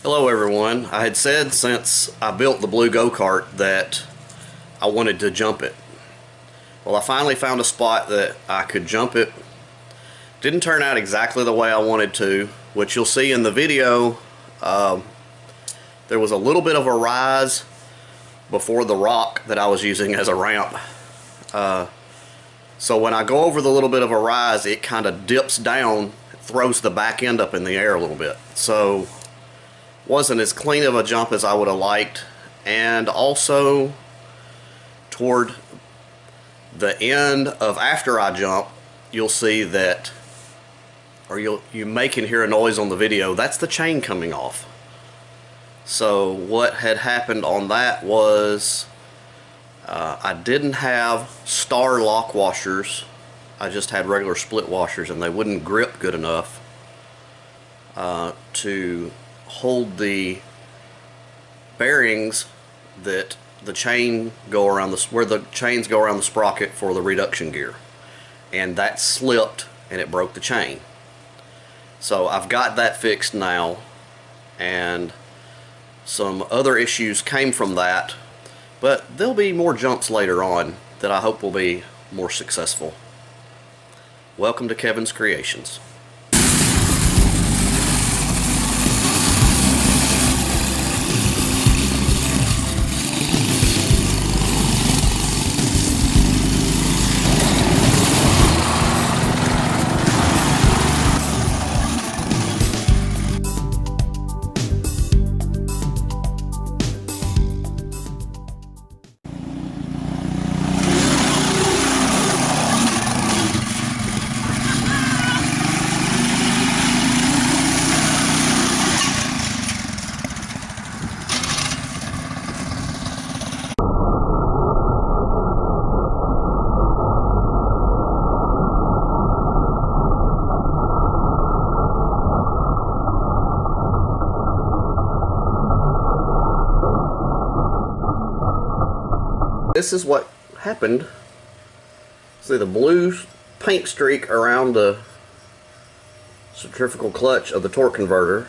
Hello everyone. I had said since I built the blue go-kart that I wanted to jump it. Well, I finally found a spot that I could jump it. Didn't turn out exactly the way I wanted to, which you'll see in the video. There was a little bit of a rise before the rock that I was using as a ramp. So when I go over the little bit of a rise, it kind of dips down, throws the back end up in the air a little bit. So wasn't as clean of a jump as I would have liked, and also toward the end of after I jump, you'll see that, or you may can hear a noise on the video. That's the chain coming off. So what had happened on that was I didn't have star lock washers. I just had regular split washers, and they wouldn't grip good enough to hold the bearings that the chain go around where the chains go around the sprocket for the reduction gear, and that slipped and it broke the chain. So I've got that fixed now, and some other issues came from that, but there'll be more jumps later on that I hope will be more successful. Welcome to Kevin's Creations. This is what happened. See the blue paint streak around the centrifugal clutch of the torque converter.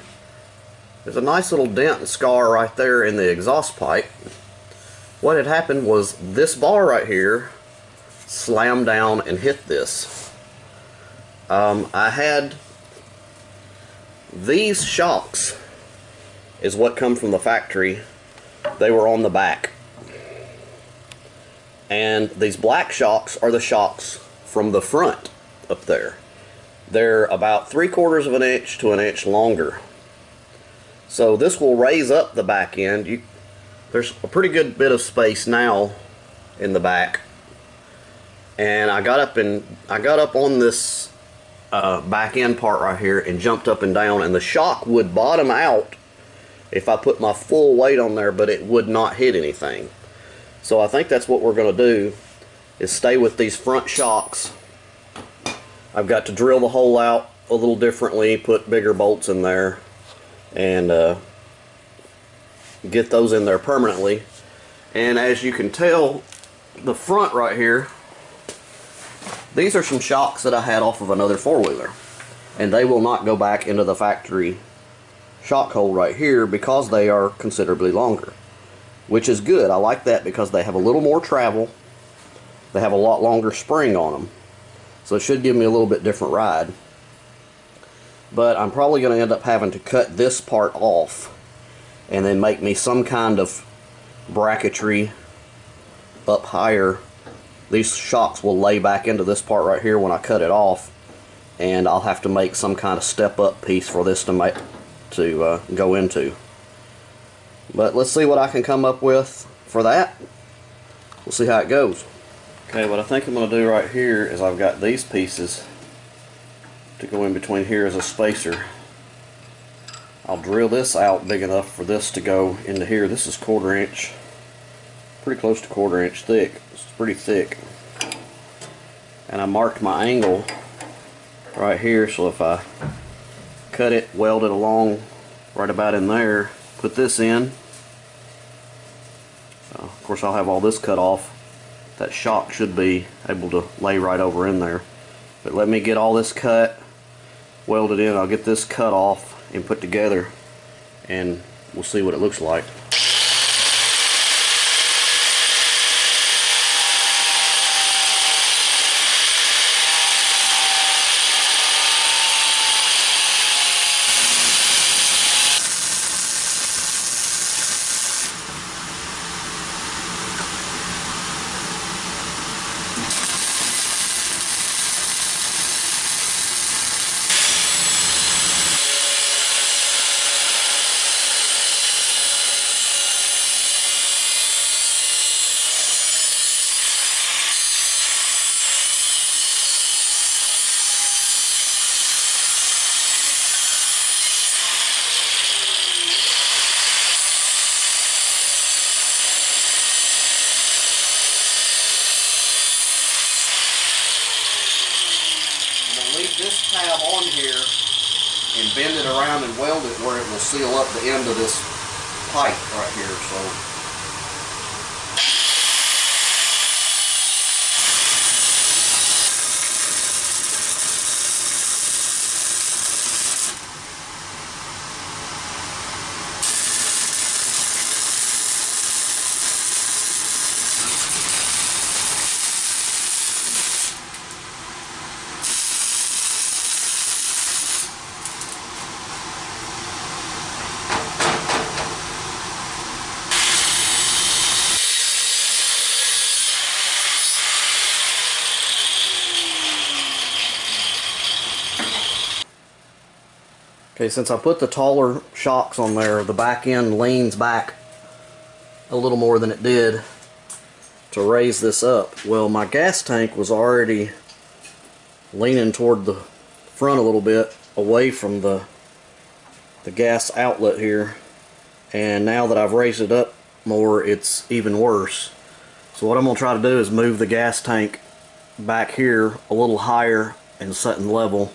There's a nice little dent and scar right there in the exhaust pipe. What had happened was this bar right here slammed down and hit this. I had these shocks is what come from the factory. They were on the back. And these black shocks are the shocks from the front up there. They're about 3/4 of an inch to an inch longer. So this will raise up the back end. There's a pretty good bit of space now in the back. And I got up on this back end part right here and jumped up and down, and the shock would bottom out if I put my full weight on there, but it would not hit anything. So I think that's what we're going to do, is stay with these front shocks. I've got to drill the hole out a little differently, put bigger bolts in there, and get those in there permanently. And as you can tell, the front right here, these are some shocks that I had off of another four-wheeler, and they will not go back into the factory shock hole right here because they are considerably longer. Which is good. I like that because they have a little more travel. They have a lot longer spring on them. So it should give me a little bit different ride. But I'm probably going to end up having to cut this part off and then make me some kind of bracketry up higher. These shocks will lay back into this part right here when I cut it off, and I'll have to make some kind of step up piece for this to go into. But let's see what I can come up with for that. We'll see how it goes. Okay, what I think I'm going to do right here is I've got these pieces to go in between here as a spacer. I'll drill this out big enough for this to go into here. This is 1/4 inch, pretty close to 1/4 inch thick. It's pretty thick. And I marked my angle right here, so if I cut it, weld it along right about in there, put this in. Of course, I'll have all this cut off. That shock should be able to lay right over in there. But let me get all this cut, welded in. I'll get this cut off and put together, and we'll see what it looks like. Leave this tab on here and bend it around and weld it where it will seal up the end of this pipe right here. So okay, since I put the taller shocks on there, the back end leans back a little more than it did to raise this up. Well, my gas tank was already leaning toward the front a little bit away from the gas outlet here, and now that I've raised it up more, it's even worse. So what I'm going to try to do is move the gas tank back here a little higher and setting level.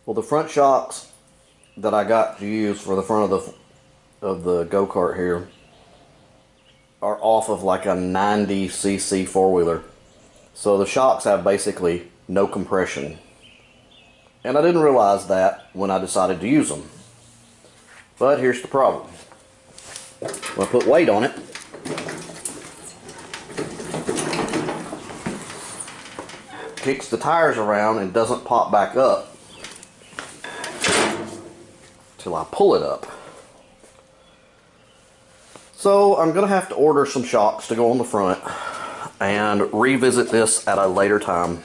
Well, the front shocks that I got to use for the front of the go-kart here are off of like a 90cc four-wheeler. So the shocks have basically no compression. And I didn't realize that when I decided to use them. But here's the problem. When I put weight on it, kicks the tires around and doesn't pop back up till I pull it up. So I'm gonna have to order some shocks to go on the front and revisit this at a later time.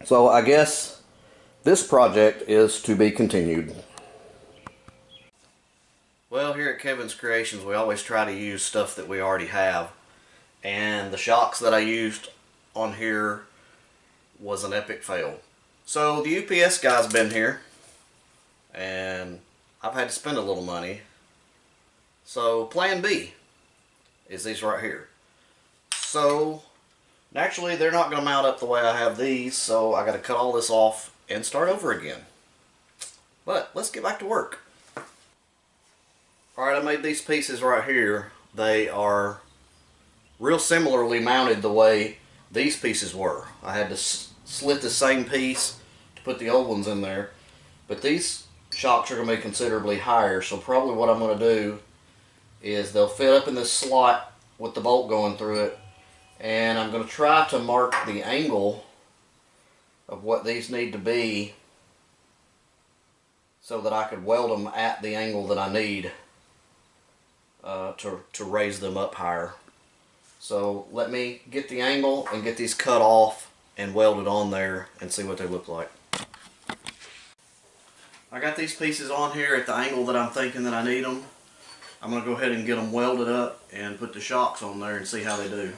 So I guess this project is to be continued. Well, here at Kevin's Creations, we always try to use stuff that we already have, and the shocks that I used on here was an epic fail. So the UPS guy's been here, and I've had to spend a little money. So plan B is these right here. So naturally they're not going to mount up the way I have these, so I got to cut all this off and start over again. But let's get back to work. Alright, I made these pieces right here they are real similarly mounted the way these pieces were. I had to slit the same piece to put the old ones in there, but these shocks are going to be considerably higher, so probably what I'm going to do is they'll fit up in this slot with the bolt going through it, and I'm going to try to mark the angle of what these need to be so that I could weld them at the angle that I need to raise them up higher. So let me get the angle and get these cut off and welded on there and see what they look like. I got these pieces on here at the angle that I'm thinking that I need them. I'm going to go ahead and get them welded up and put the shocks on there and see how they do.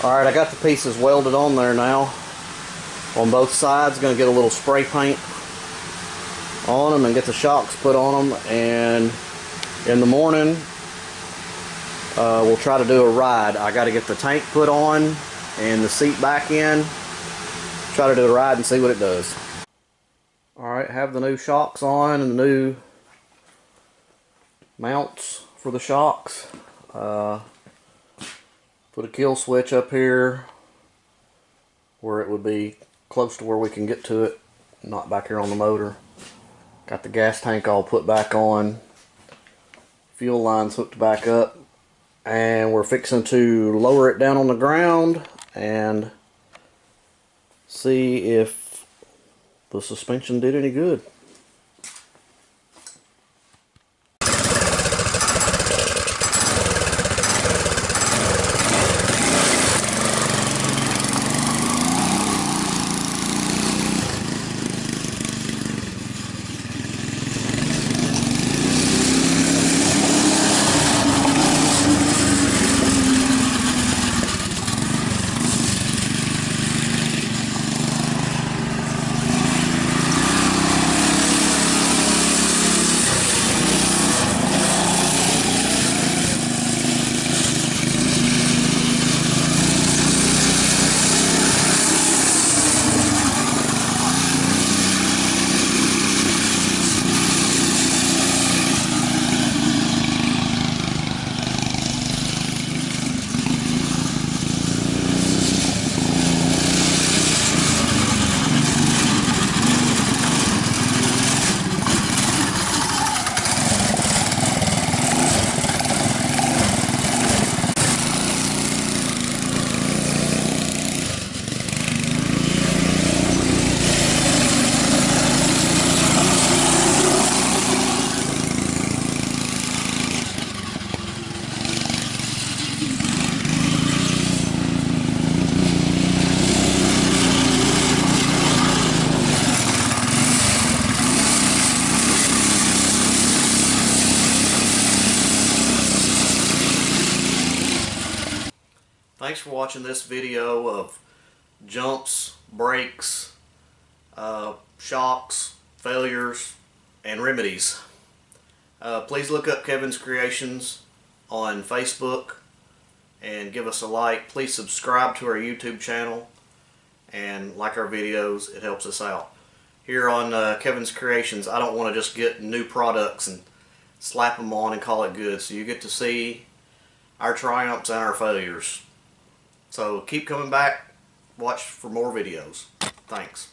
Alright, I got the pieces welded on there now on both sides. Going to get a little spray paint on them and get the shocks put on them, and in the morning we'll try to do a ride. I got to get the tank put on and the seat back in, try to do a ride and see what it does. Alright, have the new shocks on and the new mounts for the shocks. Put a kill switch up here where it would be close to where we can get to it, not back here on the motor. Got the gas tank all put back on, fuel lines hooked back up, and we're fixing to lower it down on the ground and see if the suspension did any good. Thanks for watching this video of jumps, brakes, shocks, failures, and remedies. Please look up Kevin's Creations on Facebook and give us a like. Please subscribe to our YouTube channel and like our videos. It helps us out. Here on Kevin's Creations, I don't want to just get new products and slap them on and call it good. So you get to see our triumphs and our failures. So keep coming back, watch for more videos. Thanks.